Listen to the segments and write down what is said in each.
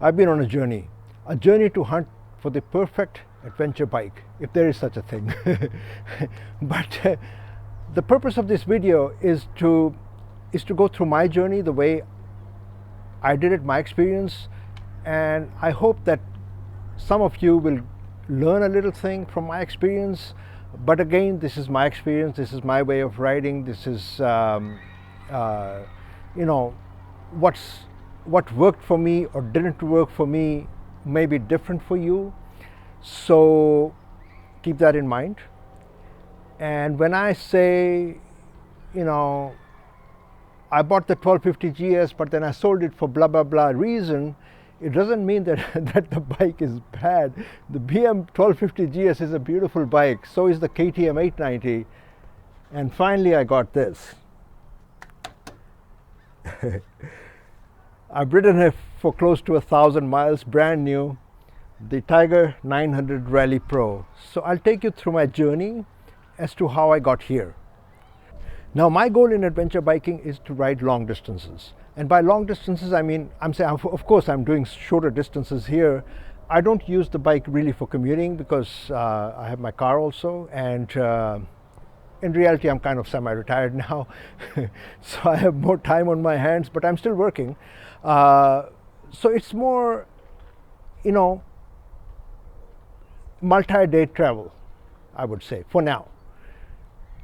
I've been on a journey to hunt for the perfect adventure bike, if there is such a thing. But the purpose of this video is to go through my journey, the way I did it, my experience, and I hope that some of you will learn a little thing from my experience. But again, this is my experience, this is my way of riding, this is you know, what worked for me or didn't work for me may be different for you, so keep that in mind. And when I say, you know, I bought the 1250 GS but then I sold it for blah blah blah reason, it doesn't mean that that the bike is bad. The BM 1250 GS is a beautiful bike, so is the KTM 890. And finally I got this. I've ridden it for close to 1,000 miles, brand new, the Tiger 900 Rally Pro. So I'll take you through my journey as to how I got here. Now, my goal in adventure biking is to ride long distances. And by long distances, I mean, I'm saying, of course, I'm doing shorter distances here. I don't use the bike really for commuting because I have my car also. And in reality, I'm kind of semi-retired now. So I have more time on my hands, but I'm still working. So it's more, you know, multi-day travel, I would say, for now.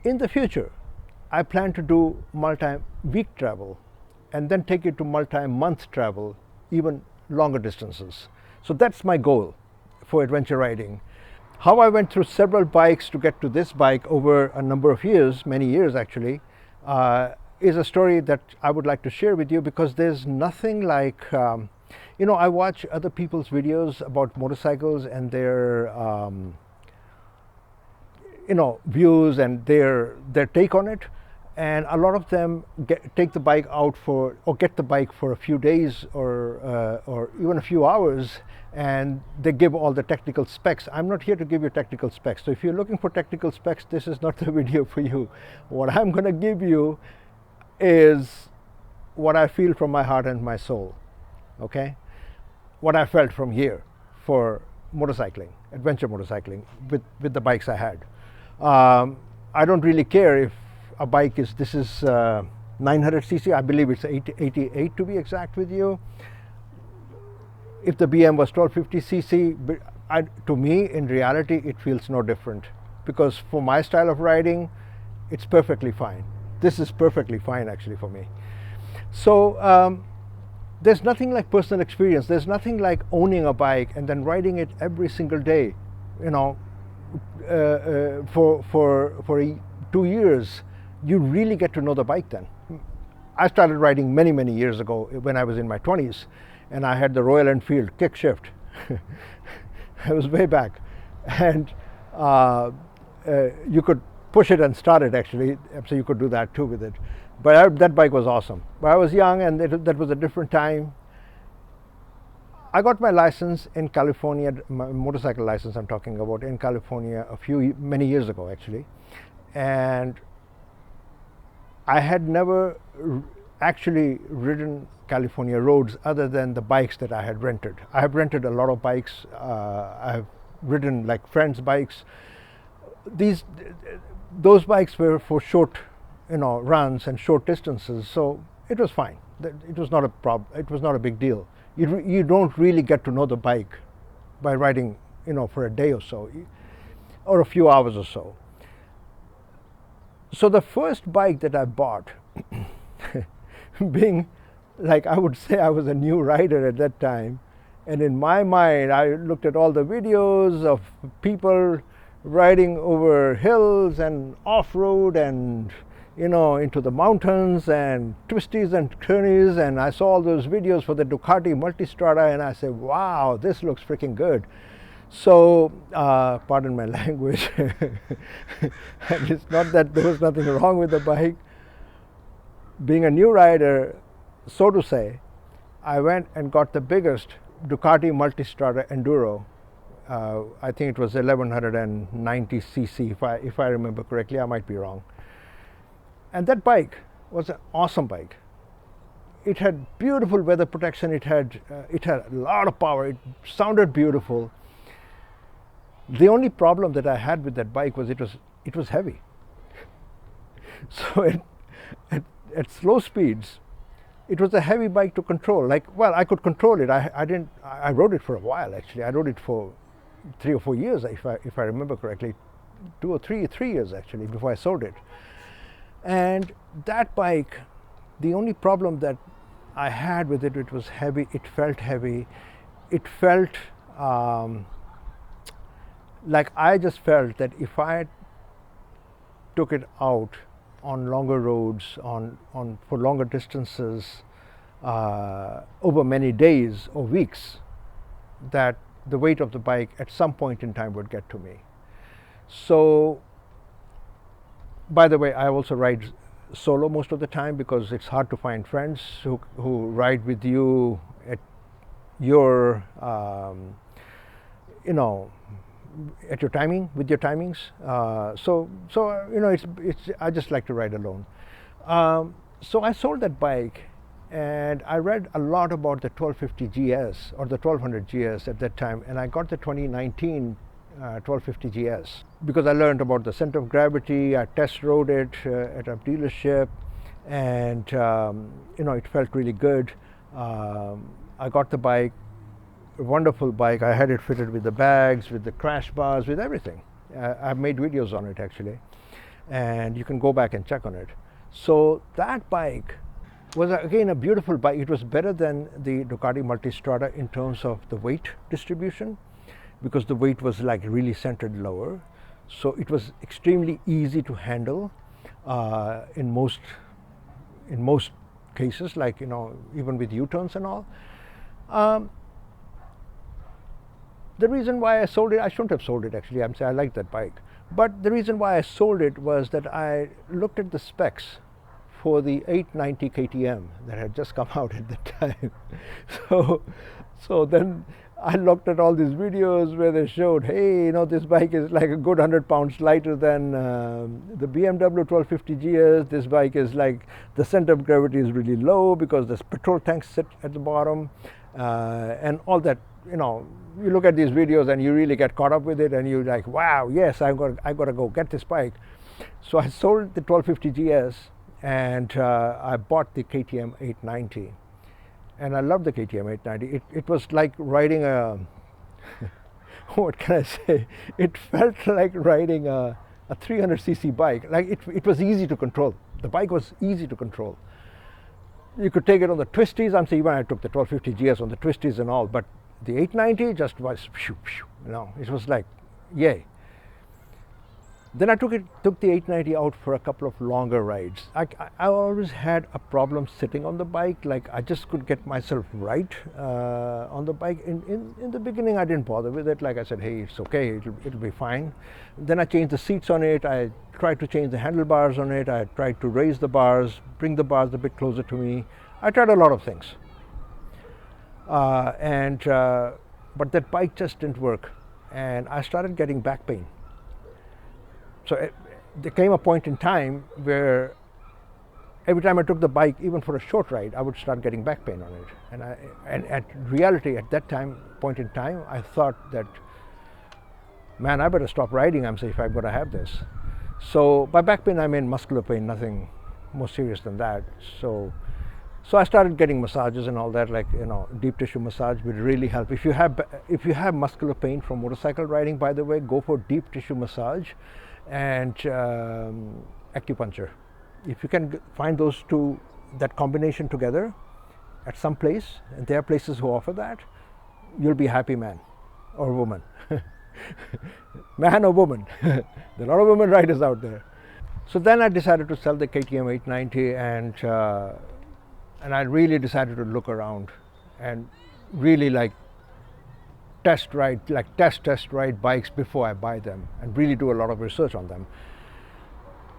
In the future, I plan to do multi-week travel and then take it to multi-month travel, even longer distances. So that's my goal for adventure riding. How I went through several bikes to get to this bike over a number of years, many years actually, is a story that I would like to share with you, because there's nothing like, you know, I watch other people's videos about motorcycles and their, you know, views and their take on it. And a lot of them take the bike out for, or get the bike for a few days or even a few hours, and they give all the technical specs. I'm not here to give you technical specs. So if you're looking for technical specs, this is not the video for you. What I'm going to give you is what I feel from my heart and my soul, okay? What I felt from here for motorcycling, adventure motorcycling, with the bikes I had. I don't really care if a bike is, this is 900cc, I believe it's 88 to be exact with you. If the BM was 1250cc, to me, in reality, it feels no different, because for my style of riding, it's perfectly fine. This is perfectly fine actually for me. So there's nothing like personal experience. There's nothing like owning a bike and then riding it every single day, you know, for 2 years. You really get to know the bike then. I started riding many years ago when I was in my 20s, and I had the Royal Enfield kick shift. I was way back, and you could push it and start it actually, so you could do that too with it. But that bike was awesome. But I was young, and that was a different time. I got my license in California, my motorcycle license I'm talking about, in California many years ago actually, and I had never actually ridden California roads other than the bikes that I had rented. I have rented a lot of bikes. I have ridden like friends' bikes. Those bikes were for short, you know, runs and short distances, so it was fine. It was not a problem. It was not a big deal. You don't really get to know the bike by riding, you know, for a day or so, or a few hours or so. So the first bike that I bought, being like, I would say I was a new rider at that time, and in my mind I looked at all the videos of people riding over hills and off-road and, you know, into the mountains and twisties and turnies, and I saw all those videos for the Ducati MULTISTRADA, and I said, wow, this looks freaking good. So, pardon my language, and it's not that there was nothing wrong with the bike. Being a new rider, so to say, I went and got the biggest Ducati MULTISTRADA Enduro. I think it was 1190cc, if I remember correctly. I might be wrong. And that bike was an awesome bike. it had beautiful weather protection. It had a lot of power. It sounded beautiful. The only problem that I had with that bike was it was heavy. So at slow speeds, it was a heavy bike to control. Like, well, I could control it. I rode it for a while actually. I rode it for 3 or 4 years, if I remember correctly, 2 or 3 years actually before I sold it. And that bike, the only problem that I had with it, it was heavy. It felt heavy. It felt like I just felt that if I took it out on longer roads, for longer distances, over many days or weeks, that the weight of the bike at some point in time would get to me. So, by the way, I also ride solo most of the time because it's hard to find friends who ride with you at your at your timing, with your timings. So it's I just like to ride alone. So I sold that bike, and I read a lot about the 1250 GS or the 1200 GS at that time, and I got the 2019 1250 GS because I learned about the center of gravity. I test rode it at a dealership, and it felt really good. I got the bike, a wonderful bike. I had it fitted with the bags, with the crash bars, with everything. I've made videos on it actually, and you can go back and check on it. So that bike was again a beautiful bike. It was better than the Ducati Multistrada in terms of the weight distribution, because the weight was like really centered lower. So it was extremely easy to handle in most cases, like even with U-turns and all. The reason why I sold it, I shouldn't have sold it actually. I'm saying I like that bike, but the reason why I sold it was that I looked at the specs for the 890 KTM that had just come out at the time. So then I looked at all these videos where they showed, hey, this bike is like a good 100 pounds lighter than the BMW 1250 GS. This bike is like, the center of gravity is really low because the petrol tanks sit at the bottom, and all that. You look at these videos and you really get caught up with it, and you're like, wow, yes, I got to go get this bike. So I sold the 1250 GS, and I bought the KTM 890. And I love the KTM 890. It was like riding a, what can I say? It felt like riding a 300cc bike. Like it was easy to control. The bike was easy to control. You could take it on the twisties. I'm saying even I took the 1250 GS on the twisties and all, but the 890 just was, it was like, yay. Then I took the 890 out for a couple of longer rides. I always had a problem sitting on the bike. Like I just could get myself right on the bike. In the beginning, I didn't bother with it. Like I said, hey, it's okay, it'll be fine. Then I changed the seats on it. I tried to change the handlebars on it. I tried to raise the bars, bring the bars a bit closer to me. I tried a lot of things. But that bike just didn't work, and I started getting back pain. So there came a point in time where every time I took the bike, even for a short ride, I would start getting back pain on it. And at reality, at that point in time, I thought that, man, I better stop riding. I'm saying if I'm going to have this. So by back pain, I mean muscular pain, nothing more serious than that. So I started getting massages and all that, like deep tissue massage would really help. If you have muscular pain from motorcycle riding, by the way, go for deep tissue massage and acupuncture. If you can find those two, that combination together at some place, and there are places who offer that, you'll be a happy man or woman. Man or woman. There are a lot of women riders out there. So then I decided to sell the KTM 890, and I really decided to look around and really test ride bikes before I buy them, and really do a lot of research on them.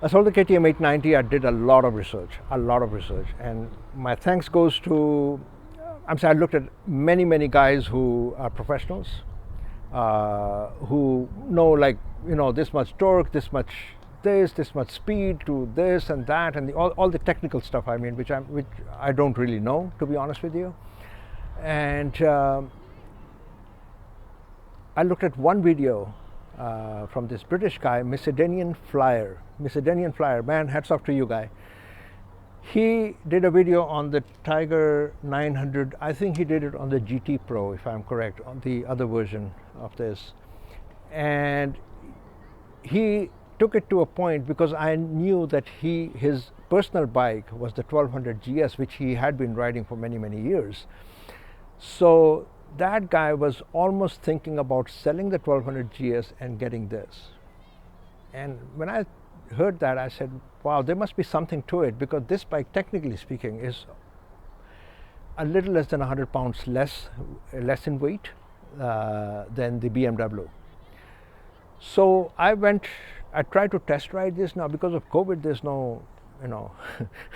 I sold the KTM 890. I did a lot of research, and my thanks goes to, I looked at many guys who are professionals, who know this much torque, this this much speed to this and that, and all the technical stuff, I mean, which I don't really know, to be honest with you. And I looked at one video from this British guy, Macedonian Flyer, man, hats off to you, guy. He did a video on the Tiger 900. I think he did it on the GT Pro, if I'm correct, on the other version of this. And he took it to a point, because I knew that his personal bike was the 1200 GS, which he had been riding for many, many years. So that guy was almost thinking about selling the 1200 GS and getting this. And when I heard that, I said, wow, there must be something to it, because this bike, technically speaking, is a little less than 100 pounds less in weight than the BMW. So I tried to test ride this. Now, because of COVID, there's no,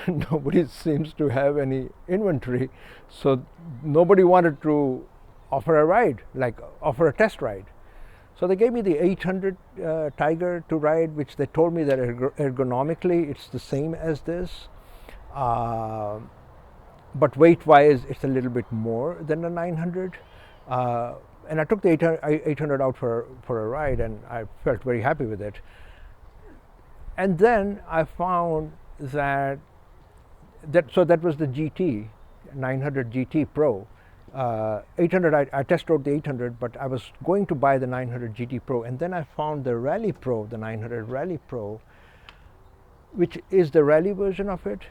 nobody seems to have any inventory, so nobody wanted to offer a ride, like offer a test ride. So they gave me the 800 Tiger to ride, which they told me that ergonomically it's the same as this, but weight-wise it's a little bit more than the 900. And I took the 800 out for a ride, and I felt very happy with it. And then I found that that was the GT 900 GT Pro. 800, I test rode the 800, but I was going to buy the 900 GT Pro, and then I found the Rally Pro, the 900 Rally Pro, which is the rally version of it,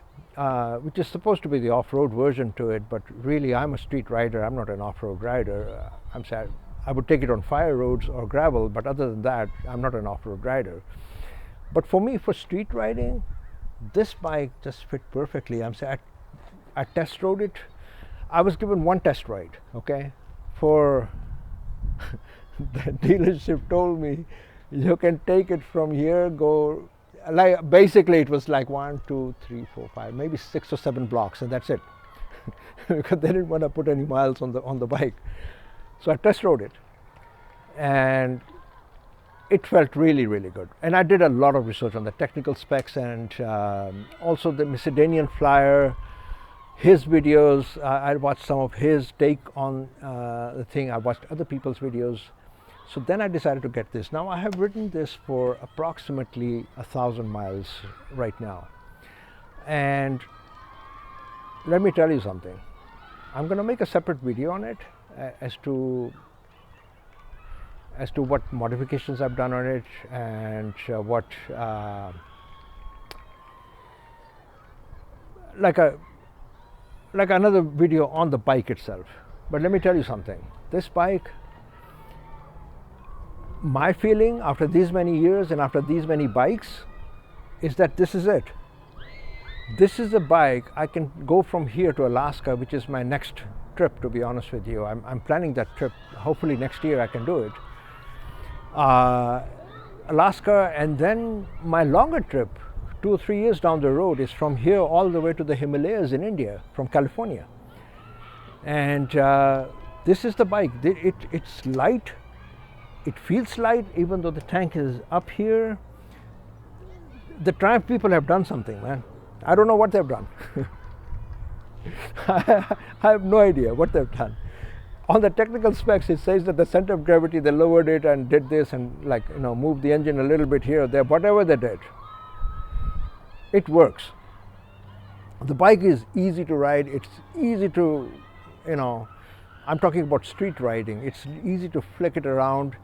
which is supposed to be the off-road version to it, but really I'm a street rider, I'm not an off-road rider. I'm sad. I would take it on fire roads or gravel, but other than that, I'm not an off-road rider. But for me, for street riding, this bike just fit perfectly. I test rode it. I was given one test ride, okay? For the dealership told me, you can take it from here, go, like basically it was like 1, 2, 3, 4, 5, maybe 6 or 7 blocks, and that's it. Because they didn't want to put any miles on the bike. So I test rode it, and it felt really, really good. And I did a lot of research on the technical specs, and also the Macedonian Flyer, his videos. I watched some of his take on the thing. I watched other people's videos. So then I decided to get this. Now I have ridden this for approximately 1,000 miles right now. And let me tell you something. I'm going to make a separate video on it as to what modifications I've done on it, and what like another video on the bike itself. But let me tell you something. This bike, my feeling after these many years and after these many bikes, is that this is it. This is a bike I can go from here to Alaska, which is my next trip, to be honest with you. I'm planning that trip. Hopefully next year I can do it. Alaska, and then my longer trip, 2 or 3 years down the road, is from here all the way to the Himalayas in India, from California. And this is the bike. It's light. It feels light, even though the tank is up here. The Triumph people have done something, man. I don't know what they've done. I have no idea what they've done. On the technical specs, it says that the center of gravity, they lowered it and did this and moved the engine a little bit here or there, whatever they did. It works. The bike is easy to ride. It's easy to, I'm talking about street riding. It's easy to flick it around.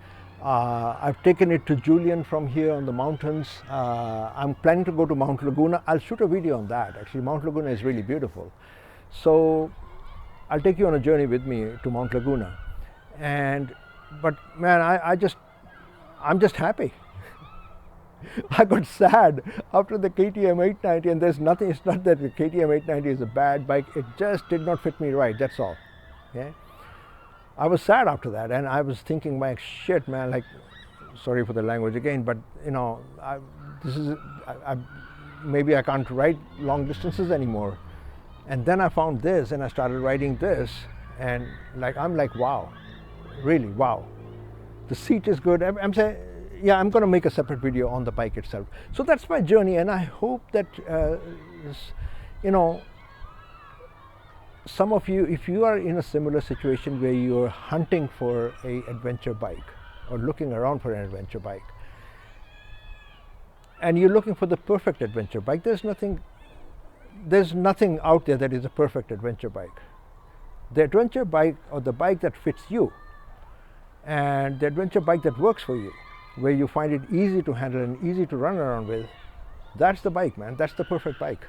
I've taken it to Julian from here on the mountains. I'm planning to go to Mount Laguna. I'll shoot a video on that. Actually, Mount Laguna is really beautiful. So I'll take you on a journey with me to Mount Laguna. But man, I'm just happy. I got sad after the KTM 890, and there's nothing. It's not that the KTM 890 is a bad bike. It just did not fit me right. That's all. Okay. I was sad after that, and I was thinking, my shit, man. Like, sorry for the language again, but maybe I can't ride long distances anymore. And then I found this, and I started riding this, and I'm like, wow, really, wow. The seat is good. I'm saying, yeah, I'm going to make a separate video on the bike itself. So that's my journey, and I hope that you know, some of you, if you are in a similar situation where you're hunting for a adventure bike or looking around for an adventure bike, and you're looking for the perfect adventure bike, there's nothing out there that is a perfect adventure bike. The adventure bike, or the bike that fits you, and the adventure bike that works for you, where you find it easy to handle and easy to run around with, that's the bike, man. That's the perfect bike.